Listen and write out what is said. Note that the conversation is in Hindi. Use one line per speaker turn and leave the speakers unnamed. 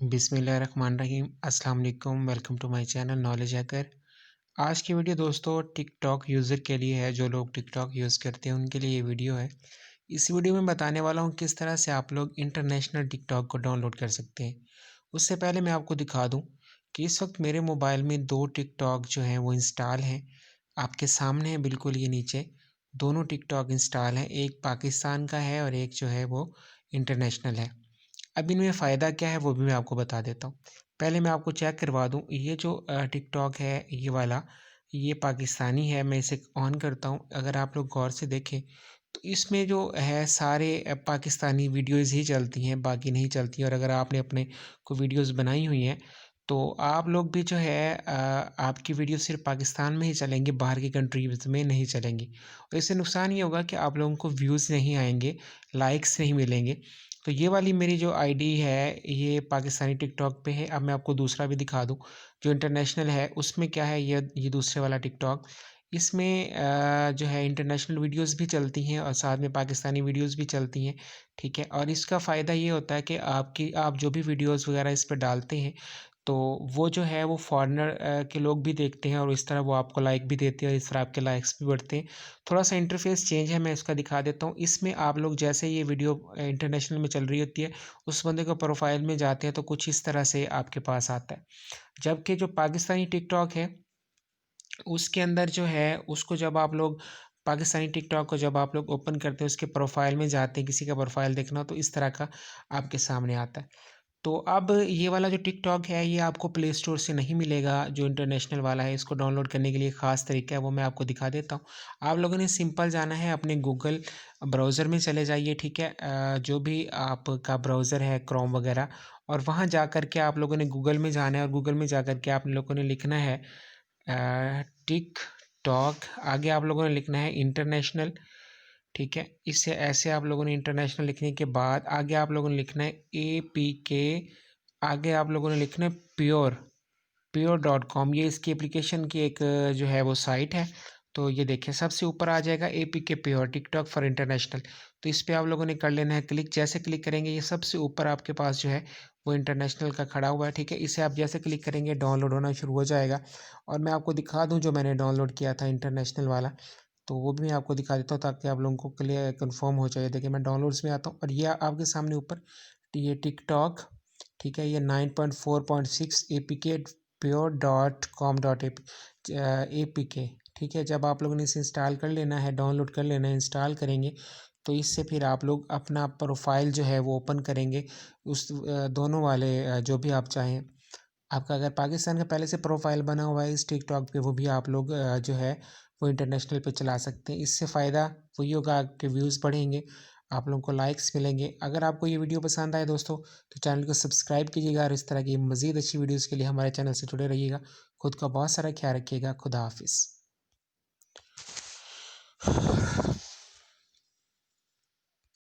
बिस्मिल्लाहिर्रहमानिर्रहीम अस्सलाम वालेकुम। Welcome to my channel knowledge hacker. आज की वीडियो दोस्तों टिकटॉक यूज़र के लिए है। जो लोग टिकटॉक यूज़ करते हैं उनके लिए ये वीडियो है। इस वीडियो में बताने वाला हूँ किस तरह से आप लोग इंटरनेशनल टिकटॉक को डाउनलोड कर सकते हैं। उससे पहले मैं आपको दिखा दूँ कि इस वक्त मेरे मोबाइल में 2 टिकटॉक जो हैं वो इंस्टॉल हैं। आपके सामने है बिल्कुल ये नीचे, दोनों टिकटॉक इंस्टॉल हैं। एक पाकिस्तान का है और एक जो है वो इंटरनेशनल है। अब इनमें फ़ायदा क्या है वो भी मैं आपको बता देता हूँ। पहले मैं आपको चेक करवा दूँ, ये जो टिकटॉक है ये वाला, ये पाकिस्तानी है। मैं इसे ऑन करता हूँ। अगर आप लोग गौर से देखें तो इसमें जो है सारे पाकिस्तानी वीडियोज़ ही चलती हैं, बाकी नहीं चलती। और अगर आपने अपने को वीडियोज़ बनाई हुई हैं तो आप लोग भी जो है आपकी वीडियो सिर्फ़ पाकिस्तान में ही चलेंगी, बाहर की कंट्रीज़ में नहीं चलेंगी। और इससे नुकसान ये होगा कि आप लोगों को व्यूज़ नहीं आएँगे, लाइक्स नहीं मिलेंगे। तो ये वाली मेरी जो आईडी है ये पाकिस्तानी टिकटॉक पे है। अब मैं आपको दूसरा भी दिखा दूँ, जो इंटरनेशनल है उसमें क्या है, ये दूसरे वाला टिकटॉक, इसमें जो है इंटरनेशनल वीडियोज़ भी चलती हैं और साथ में पाकिस्तानी वीडियोज़ भी चलती हैं, ठीक है। और इसका फ़ायदा ये होता है कि आप जो भी वीडियोज़ वगैरह इस पे डालते हैं तो वो जो है वो फ़ॉरेनर के लोग भी देखते हैं और इस तरह वो आपको लाइक भी देते हैं और इस तरह आपके लाइक्स भी बढ़ते हैं। थोड़ा-सा इंटरफ़ेस चेंज है, मैं इसका दिखा देता हूँ। इसमें आप लोग जैसे ये वीडियो इंटरनेशनल में चल रही होती है, उस बंदे के प्रोफ़ाइल में जाते हैं तो कुछ इस तरह से आपके पास आता है। जबकि जो पाकिस्तानी टिकटॉक है, उसके अंदर जो है उसको जब आप लोग पाकिस्तानी टिकटॉक को जब आप लोग ओपन करते हैं, उसके प्रोफ़ाइल में जाते हैं, किसी का प्रोफ़ाइल देखना हो तो इस तरह का आपके सामने आता है। तो अब ये वाला जो टिकटॉक है ये आपको प्ले स्टोर से नहीं मिलेगा। जो इंटरनेशनल वाला है इसको डाउनलोड करने के लिए ख़ास तरीका है, वो मैं आपको दिखा देता हूँ। आप लोगों ने सिंपल जाना है, अपने गूगल ब्राउज़र में चले जाइए, ठीक है। जो भी आपका ब्राउज़र है क्रोम वगैरह, और वहाँ जा कर के आप लोगों ने गूगल में जाना है और गूगल में जा कर के आप लोगों ने लिखना है टिकटॉक। आगे आप लोगों ने लिखना है इंटरनेशनल, ठीक है। इससे ऐसे आप लोगों ने इंटरनेशनल लिखने के बाद आगे आप लोगों ने लिखना है APK। आगे आप लोगों ने लिखना है प्योर.com। ये इसकी एप्लीकेशन की एक जो है वो साइट है। तो ये देखिए सबसे ऊपर आ जाएगा APK pure TikTok for international. तो इस पे आप लोगों ने कर लेना है क्लिक। जैसे क्लिक करेंगे ये सबसे ऊपर आपके पास जो है वो इंटरनेशनल का खड़ा हुआ है, ठीक है। इसे आप जैसे क्लिक करेंगे डाउनलोड होना शुरू हो जाएगा। और मैं आपको दिखा दूँ जो मैंने डाउनलोड किया था इंटरनेशनल वाला, तो वो भी मैं आपको दिखा देता हूँ ताकि आप लोगों को क्लियर कन्फर्म हो जाए। देखिए मैं डाउनलोड्स में आता हूँ और ये आपके सामने ऊपर ये टिकटॉक, ठीक है। ये 9.4.6 APK pure.com.apk, ठीक है। जब आप लोगों ने इसे इंस्टॉल कर लेना है, डाउनलोड कर लेना है, इंस्टॉल करेंगे तो इससे फिर आप लोग अपना प्रोफाइल जो है वो ओपन करेंगे। उस दोनों वाले जो भी आप चाहें। आपका अगर पाकिस्तान का पहले से प्रोफाइल बना हुआ है इस टिकटॉक पे, वो भी आप लोग जो है वो इंटरनेशनल पे चला सकते हैं। इससे फ़ायदा वही होगा, आपके व्यूज़ बढ़ेंगे, आप लोगों को लाइक्स मिलेंगे। अगर आपको ये वीडियो पसंद आए दोस्तों तो चैनल को सब्सक्राइब कीजिएगा और इस तरह की मज़ीद अच्छी वीडियोज़ के लिए हमारे चैनल से जुड़े रहिएगा। खुद का बहुत सारा ख्याल रखिएगा। खुदा हाफिज़।